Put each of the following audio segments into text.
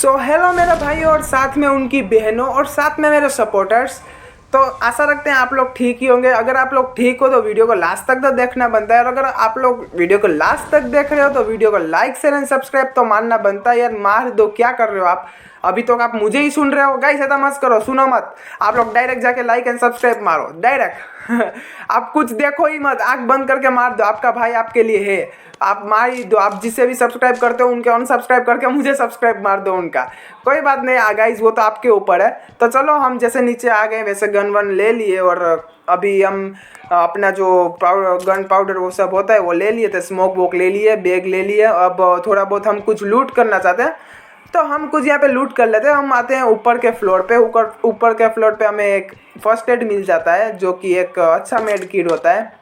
So hello मेरे भाई और साथ में उनकी बहनों और साथ में मेरे सपोर्टर्स। तो आशा रखते हैं आप लोग ठीक ही होंगे। अगर आप लोग ठीक हो तो वीडियो को लास्ट तक तो देखना बनता है, और अगर आप लोग वीडियो को लास्ट तक देख रहे हो तो वीडियो को लाइक शेयर एंड सब्सक्राइब तो मानना बनता है यार। मार दो, क्या कर रहे हो आप? अभी तो आप मुझे ही सुन रहे हो। गाइस ऐसा मत करो, सुनो मत। आप लोग डायरेक्ट जाके लाइक एंड सब्सक्राइब मारो डायरेक्ट। आप कुछ देखो ही मत, आंख बंद करके मार दो। आपका भाई आपके लिए है, आप मार ही दो। आप जिससे भी सब्सक्राइब करते हो उनके अनसब्सक्राइब करके मुझे सब्सक्राइब मार दो उनका। कोई बात नहीं गाइस, वो तो आपके ऊपर है। तो चलो हम जैसे नीचे आ गए वैसे गन वन ले लिए, और अभी हम अपना जो गन पाउडर वो सब होता है वो ले लिए थे, स्मोक वोक ले लिए, बैग ले लिए। अब थोड़ा बहुत हम कुछ लूट करना चाहते हैं तो हम कुछ यहाँ पे लूट कर लेते हैं। हम आते हैं ऊपर के फ्लोर पे। ऊपर के फ्लोर पे हमें एक फर्स्ट एड मिल जाता है जो कि एक अच्छा मेड किट होता है।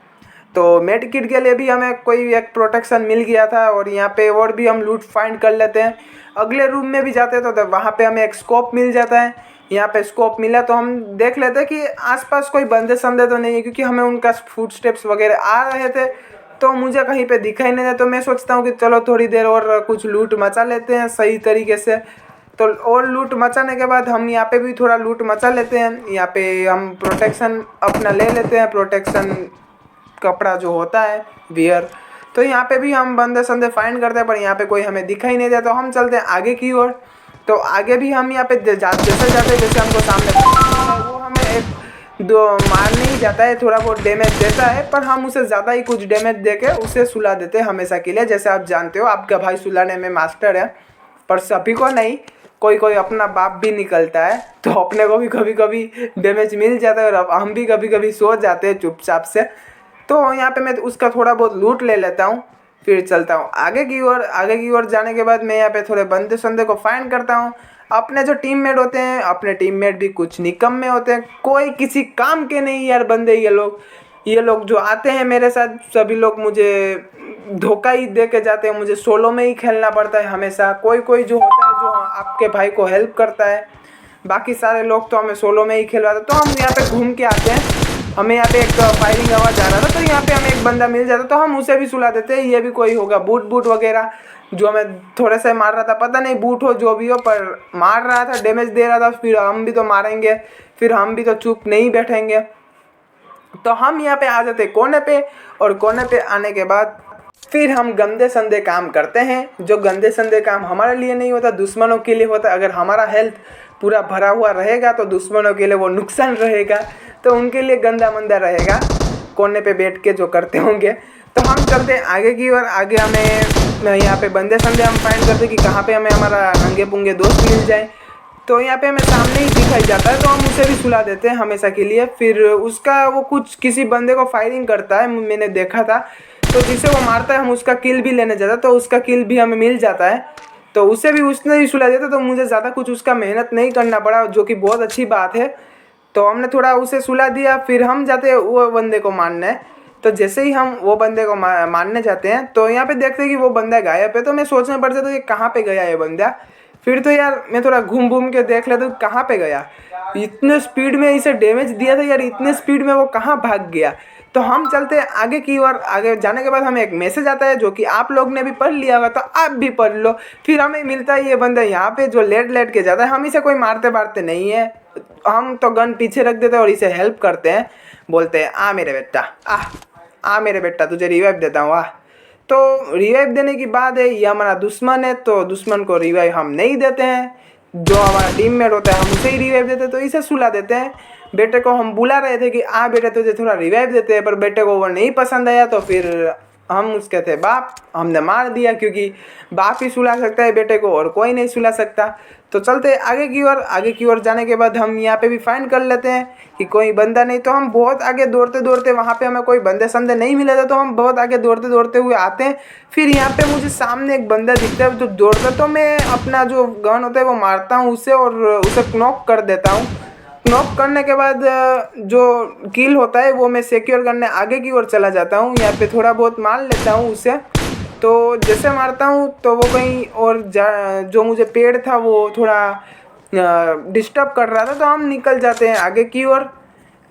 तो मेड किट के लिए भी हमें कोई एक प्रोटेक्शन मिल गया था, और यहाँ पे और भी हम लूट फाइंड कर लेते हैं। अगले रूम में भी जाते हैं तो वहाँ पे हमें एक स्कोप मिल जाता है। यहाँ पे स्कोप मिला तो हम देख लेते हैं कि आसपास कोई बंदे संदे तो नहीं है, क्योंकि हमें उनका फुटस्टेप्स वगैरह आ रहे थे तो मुझे कहीं पे दिखाई नहीं दे। तो मैं सोचता हूँ कि चलो थोड़ी देर और कुछ लूट मचा लेते हैं सही तरीके से। तो और लूट मचाने के बाद हम यहाँ पे भी थोड़ा लूट मचा लेते हैं। यहाँ पे हम प्रोटेक्शन अपना ले लेते हैं, प्रोटेक्शन कपड़ा जो होता है वियर। तो यहाँ पे भी हम बंदे संदे फाइंड करते हैं, पर यहाँ पे कोई हमें दिखाई नहीं देता। तो हम चलते हैं आगे की ओर। तो आगे भी हम यहाँ पे जैसे जाते जैसे हमको सामने वो हमें एक दो मारने ही जाता है, थोड़ा बहुत डैमेज देता है, पर हम उसे ज़्यादा ही कुछ डैमेज देके उसे सुला देते हैं हमेशा के लिए। जैसे आप जानते हो आपका भाई सुलाने में मास्टर है, पर सभी को नहीं, कोई कोई अपना बाप भी निकलता है तो अपने को भी कभी कभी डैमेज मिल जाता है, और हम भी कभी कभी सो जाते हैं चुपचाप से। तो यहाँ पे मैं उसका थोड़ा बहुत लूट ले लेता हूँ, फिर चलता हूँ आगे की ओर। आगे की ओर जाने के बाद मैं यहाँ पे थोड़े बंदे संदे को फाइंड करता हूँ। अपने जो टीममेट होते हैं, अपने टीममेट भी कुछ निकम्मे होते हैं, कोई किसी काम के नहीं यार बंदे। ये लोग जो आते हैं मेरे साथ सभी लोग मुझे धोखा ही दे के जाते हैं। मुझे सोलो में ही खेलना पड़ता है हमेशा। कोई कोई जो होता है जो आपके भाई को हेल्प करता है, बाकी सारे लोग तो हमें सोलो में ही खिलवाते। तो हम यहाँ पे घूम के आते हैं। हमें यहाँ पे एक फायरिंग आवाज आ रहा था, तो यहाँ पे हमें एक बंदा मिल जाता तो हम उसे भी सुला देते हैं। ये भी कोई होगा बूट बूट वगैरह जो हमें थोड़े से मार रहा था, पता नहीं बूट हो जो भी हो, पर मार रहा था, डैमेज दे रहा था। फिर हम भी तो मारेंगे, फिर हम भी तो चुप नहीं बैठेंगे। तो हम यहाँ पे आ जाते कोने पे, और कोने पे आने के बाद फिर हम गंदे संदे काम करते हैं। जो गंदे संदे काम हमारे लिए नहीं होता, दुश्मनों के लिए होता है। अगर हमारा हेल्थ पूरा भरा हुआ रहेगा तो दुश्मनों के लिए वो नुकसान रहेगा, तो उनके लिए गंदा मंदा रहेगा कोने पे बैठ के जो करते होंगे। तो हम चलते हैं आगे की ओर। आगे हमें यहाँ पे बंदे संदे हम फाइंड करते कि कहाँ पे हमें हमारा नंगे पुंगे दोस्त मिल जाए। तो यहाँ पे हमें सामने ही दिखाई जाता है, तो हम उसे भी सुला देते हैं हमेशा के लिए। फिर उसका वो कुछ किसी बंदे को फायरिंग करता है, मैंने देखा था। तो जिसे वो मारता है हम उसका किल भी लेने जाते हैं, तो उसका किल भी हमें मिल जाता है। तो उसे भी उसने ही सुला दिया था, तो मुझे ज़्यादा कुछ उसका मेहनत नहीं करना पड़ा, जो कि बहुत अच्छी बात है। तो हमने थोड़ा उसे सुला दिया। फिर हम जाते हैं वो बंदे को मारने। तो जैसे ही हम वो बंदे को मारने जाते हैं तो यहाँ पे देखते हैं कि वो बंदा गायब है। तो मैं सोचने पड़ जाता हूँ कि कहाँ पे गया ये बंदा। फिर तो यार मैं थोड़ा घूम घूम के देख लेता हूँ कहाँ पे गया। इतने स्पीड में इसे डैमेज दिया था यार, इतने स्पीड में वो कहाँ भाग गया। तो हम चलते हैं आगे की ओर। आगे जाने के बाद हमें एक मैसेज आता है जो कि आप लोग ने भी पढ़ लिया होगा, तो आप भी पढ़ लो। फिर हमें मिलता है ये बंदा यहाँ पे जो लेट लेट के जाता है। हम इसे कोई मारते मारते नहीं है, हम तो गन पीछे रख देते हैं और इसे हेल्प करते हैं। बोलते हैं आ मेरे बेटा, आ मेरे बेटा, तुझे रिवाइव देता हूँ आ। तो रिवाइव देने की बात है, ये हमारा दुश्मन है तो दुश्मन को रिवाइव हम नहीं देते हैं। जो हमारा टीममेट होता है हम उसे ही रिवाइव देते हैं, तो इसे सुला देते हैं। बेटे को हम बुला रहे थे कि आ बेटे तुझे थोड़ा रिवाइव देते हैं, पर बेटे को वो नहीं पसंद आया। तो फिर हम उसके थे बाप, हमने मार दिया, क्योंकि बाप ही सुला सकता है बेटे को और कोई नहीं सुला सकता। तो चलते आगे की ओर। आगे की ओर जाने के बाद हम यहाँ पे भी फाइंड कर लेते हैं कि कोई बंदा नहीं। तो हम बहुत आगे दौड़ते दौड़ते, वहाँ पे हमें कोई बंदे संदे नहीं मिले थे, तो हम बहुत आगे दौड़ते दौड़ते हुए आते हैं। फिर यहाँ पे मुझे सामने एक बंदा दिखता है जो दौड़ता, तो मैं अपना जो गन होता है वो मारता हूँ उससे, और उसे नॉक कर देता हूँ। नॉक करने के बाद जो किल होता है वो मैं सिक्योर करने आगे की ओर चला जाता हूँ। यहाँ पे थोड़ा बहुत मार लेता हूँ उसे। तो जैसे मारता हूँ तो वो कहीं और जो मुझे पेड़ था वो थोड़ा डिस्टर्ब कर रहा था, तो हम निकल जाते हैं आगे की ओर।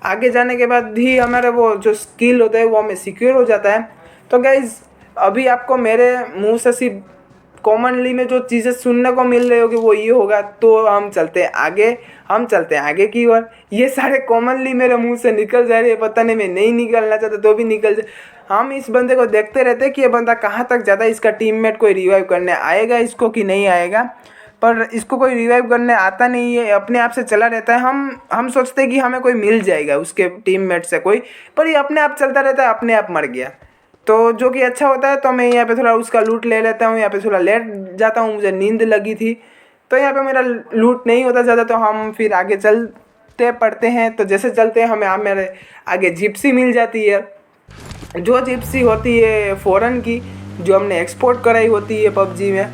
आगे जाने के बाद ही हमारा वो जो स्किल होता है वो हमें सिक्योर हो जाता है। तो गाइज़ अभी आपको मेरे मुंह से सिर्फ कॉमनली में जो चीज़ें सुनने को मिल रही होगी वो ये होगा, तो हम चलते हैं आगे, हम चलते हैं आगे की ओर। ये सारे कॉमनली मेरे मुंह से निकल जा रही है, पता नहीं मैं नहीं निकलना चाहता तो भी निकल जाए। हम इस बंदे को देखते रहते हैं कि ये बंदा कहाँ तक जाता है, इसका टीममेट कोई रिवाइव करने आएगा इसको कि नहीं आएगा, पर इसको कोई रिवाइव करने आता नहीं है, अपने आप से चला रहता है। हम सोचते हैं कि हमें कोई मिल जाएगा उसके टीममेट से कोई, पर ये अपने आप चलता रहता है, अपने आप मर गया। तो जो कि अच्छा होता है। तो मैं यहाँ पे थोड़ा उसका लूट ले लेता हूँ, यहाँ पे थोड़ा लेट जाता हूँ, मुझे नींद लगी थी तो यहाँ पे मेरा लूट नहीं होता ज़्यादा। तो हम फिर आगे चलते पड़ते हैं। तो जैसे चलते हैं हमें मेरे आगे जिप्सी मिल जाती है, जो जिप्सी होती है फ़ॉरेन की, जो हमने एक्सपोर्ट कराई होती है पबजी में,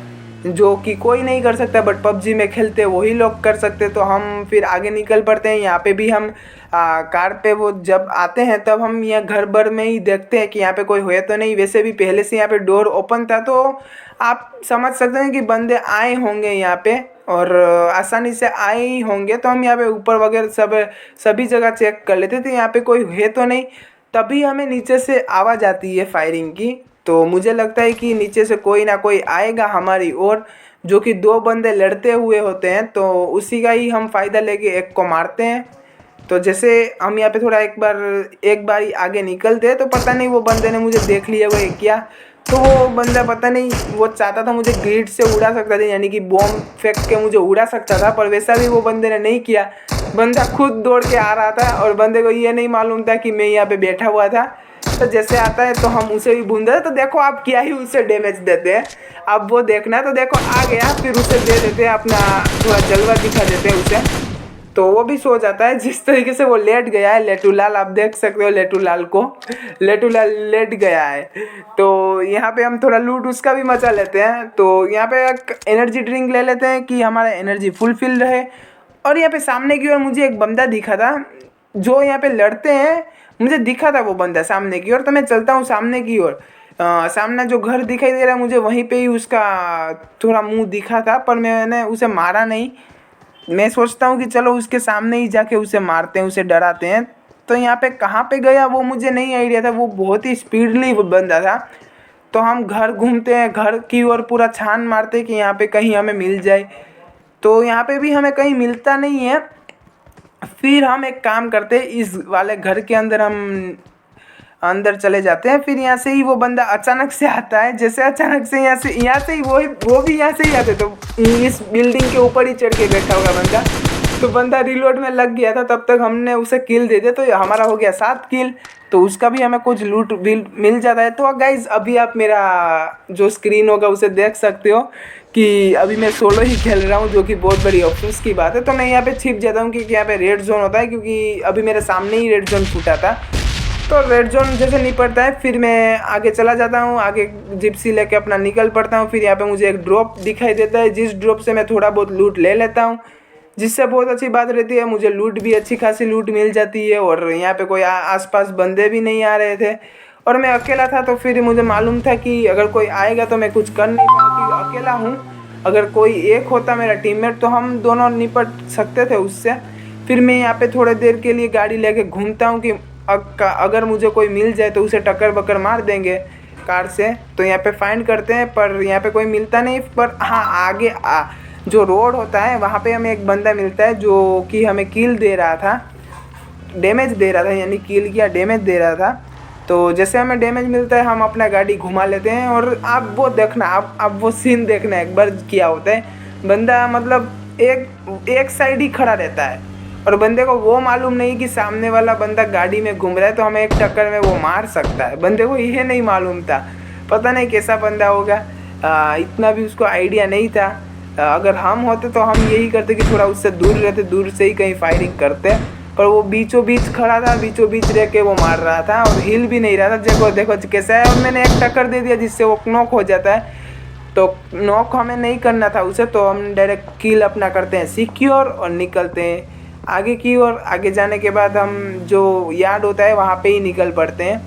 जो कि कोई नहीं कर सकता बट पबजी में खेलते वही लोग कर सकते। तो हम फिर आगे निकल पड़ते हैं। यहाँ पे भी हम कार पे वो जब आते हैं तब हम यहाँ घर भर में ही देखते हैं कि यहाँ पे कोई हुए तो नहीं। वैसे भी पहले से यहाँ पे डोर ओपन था, तो आप समझ सकते हैं कि बंदे आए होंगे यहाँ पे और आसानी से आए ही होंगे। तो हम यहाँ पे ऊपर वगैरह सभी जगह चेक कर लेते थे, यहाँ पे कोई है तो नहीं। तभी हमें नीचे से आवाज़ आती है फायरिंग की। तो मुझे लगता है कि नीचे से कोई ना कोई आएगा हमारी ओर, जो कि दो बंदे लड़ते हुए होते हैं। तो उसी का ही हम फ़ायदा लेके एक को मारते हैं। तो जैसे हम यहाँ पे थोड़ा एक बार आगे निकलते हैं तो पता नहीं वो बंदे ने मुझे देख लिया वो क्या। तो वो बंदा पता नहीं वो चाहता था मुझे ग्रिड से उड़ा सकता था, यानी कि बॉम्ब फेंक के मुझे उड़ा सकता था, पर वैसा भी वो बंदे ने नहीं किया। बंदा खुद दौड़ के आ रहा था और बंदे को ये नहीं मालूम था कि मैं यहाँ पे बैठा हुआ था। तो जैसे आता है तो हम उसे भी बूंद देते। तो देखो आप क्या ही उसे डैमेज देते हैं, अब वो देखना। तो देखो आ गया, फिर उसे दे देते हैं अपना थोड़ा जलवा दिखा देते हैं उसे, तो वो भी सो जाता है। जिस तरीके से वो लेट गया है लेटूलाल, आप देख सकते हो लेटूलाल को, लेटूलाल लेट गया है। तो यहाँ पे हम थोड़ा लूट उसका भी मचा लेते हैं। तो यहाँ पे एक एनर्जी ड्रिंक ले लेते हैं कि हमारा एनर्जी फुलफिल रहे। और यहाँ पे सामने की ओर मुझे एक बंदा दिखा था, जो यहाँ पे लड़ते हैं, मुझे दिखा था वो बंदा सामने की ओर। तो मैं चलता हूँ सामने की ओर। सामने जो घर दिखाई दे रहा है मुझे, वहीं पे ही उसका थोड़ा मुंह दिखा था, पर मैंने उसे मारा नहीं। मैं सोचता हूँ कि चलो उसके सामने ही जाके उसे मारते हैं, उसे डराते हैं। तो यहाँ पे कहाँ पे गया वो मुझे नहीं आइडिया था, वो बहुत ही स्पीडली बंदा था। तो हम घर घूमते हैं, घर की ओर पूरा छान मारते हैं कि यहाँ पे कहीं हमें मिल जाए। तो यहाँ पे भी हमें कहीं मिलता नहीं है। फिर हम एक काम करते हैं, इस वाले घर के अंदर हम अंदर चले जाते हैं। फिर यहाँ से ही वो बंदा अचानक से आता है, जैसे अचानक से यहाँ से ही वो भी यहाँ से ही आते। तो इस बिल्डिंग के ऊपर ही चढ़ के बैठा होगा बंदा। तो बंदा रिलोड में लग गया था, तब तक हमने उसे किल दे दिया। तो हमारा हो गया 7 किल। तो उसका भी हमें कुछ लूट मिल जाता है। तो गाइज अभी आप मेरा जो स्क्रीन होगा उसे देख सकते हो कि अभी मैं सोलो ही खेल रहा हूँ, जो कि बहुत बड़ी अफसोस की बात है। तो मैं यहाँ पे छिप जाता हूँ क्योंकि यहाँ पे रेड जोन होता है, क्योंकि अभी मेरे सामने ही रेड जोन फूटा था। तो रेड जोन जैसे निपटता है फिर मैं आगे चला जाता हूँ, आगे जिप्सी लेके अपना निकल पड़ता हूँ। फिर यहाँ पे मुझे एक ड्रॉप दिखाई देता है, जिस ड्रॉप से मैं थोड़ा बहुत लूट ले लेता हूँ, जिससे बहुत अच्छी बात रहती है, मुझे लूट भी अच्छी खासी लूट मिल जाती है। और यहाँ पे कोई आसपास बंदे भी नहीं आ रहे थे और मैं अकेला था। तो फिर मुझे मालूम था कि अगर कोई आएगा तो मैं कुछ कर नहीं पाऊँ, अकेला हूँ। अगर कोई एक होता मेरा टीममेट तो हम दोनों निपट सकते थे उससे। फिर मैं यहाँ पे थोड़ी देर के लिए गाड़ी लेके घूमता हूँ कि अगर मुझे कोई मिल जाए तो उसे टक्कर बकर मार देंगे कार से। तो यहाँ पे फाइंड करते हैं, पर यहाँ पे कोई मिलता नहीं। पर हाँ, आगे जो रोड होता है वहाँ पे हमें एक बंदा मिलता है, जो कि हमें किल दे रहा था, डैमेज दे रहा था, यानी किल किया डैमेज दे रहा था। तो जैसे हमें डैमेज मिलता है हम अपना गाड़ी घुमा लेते हैं। और आप वो देखना, आप वो सीन देखना एक बार क्या होता है। बंदा मतलब एक साइड ही खड़ा रहता है और बंदे को वो मालूम नहीं कि सामने वाला बंदा गाड़ी में घूम रहा है, तो हमें एक टक्कर में वो मार सकता है। बंदे को यह नहीं मालूम था, पता नहीं कैसा बंदा होगा, इतना भी उसको आइडिया नहीं था। अगर हम होते तो हम यही करते कि थोड़ा उससे दूर रहते, दूर से ही कहीं फायरिंग करते। पर वो बीचों बीच खड़ा था, बीचों बीच रह के वो मार रहा था और हिल भी नहीं रहा था। देखो कैसा है। और मैंने एक टक्कर दे दिया जिससे वो नॉक हो जाता है। तो नॉक हमें नहीं करना था उसे, तो हम डायरेक्ट किल अपना करते हैं सिक्योर और निकलते हैं आगे की ओर। आगे जाने के बाद हम जो यार्ड होता है वहाँ पे ही निकल पड़ते हैं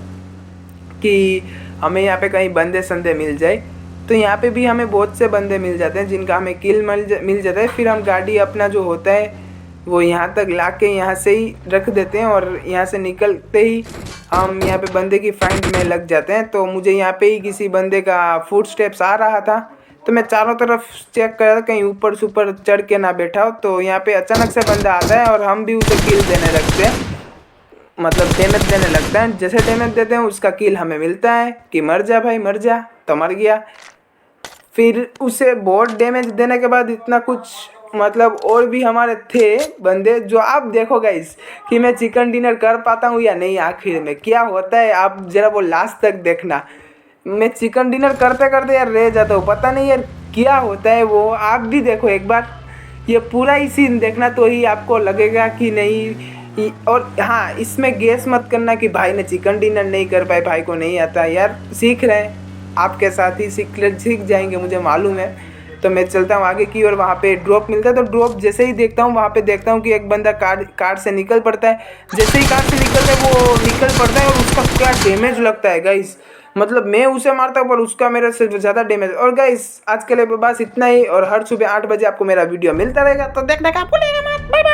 कि हमें यहाँ पे कहीं बंदे संदे मिल जाए। तो यहाँ पे भी हमें बहुत से बंदे मिल जाते हैं जिनका हमें किल मिल जाता है। फिर हम गाड़ी अपना जो होता है वो यहाँ तक ला के यहाँ से ही रख देते हैं और यहाँ से निकलते ही हम यहाँ पे बंदे की फाइंड में लग जाते हैं। तो मुझे यहाँ पे ही किसी बंदे का फुट स्टेप्स आ रहा था, तो मैं चारों तरफ चेक कर रहा था कहीं ऊपर सुपर चढ़ के ना बैठा हो। तो यहाँ पे अचानक से बंदा आता है और हम भी उसे किल देने लगते हैं, मतलब डैमेज देने लगता है। जैसे डैमेज देते हैं उसका किल हमें मिलता है कि मर जा भाई मर जा, तो मर गया। फिर उसे बहुत डैमेज देने के बाद इतना कुछ, मतलब और भी हमारे थे बंदे जो आप देखो गाइस कि मैं चिकन डिनर कर पाता हूँ या नहीं। आखिर में क्या होता है आप जरा वो लास्ट तक देखना। मैं चिकन डिनर करते करते यार रह जाता हूँ, पता नहीं यार क्या होता है वो। आप भी देखो एक बार, ये पूरा ही सीन देखना तो ही आपको लगेगा कि नहीं। और हाँ, इसमें गेस मत करना कि भाई ने चिकन डिनर नहीं कर पाए, भाई को नहीं आता। यार सीख रहे हैं, आपके साथ ही सीख जाएंगे मुझे मालूम है। तो मैं चलता हूँ आगे की और वहाँ पे ड्रॉप मिलता है। तो ड्रॉप जैसे ही देखता हूँ वहाँ पे देखता हूँ कि एक बंदा कार से निकल पड़ता है। जैसे ही कार से निकलता है वो निकल पड़ता है और उसका क्या डैमेज लगता है गाइस। मतलब मैं उसे मारता हूँ पर उसका मेरे से ज़्यादा डैमेज। और गाइस आज के लिए बस इतना ही, और हर सुबह 8 बजे आपको मेरा वीडियो मिलता रहेगा, तो देखने का भूलिएगा मत। Bye bye.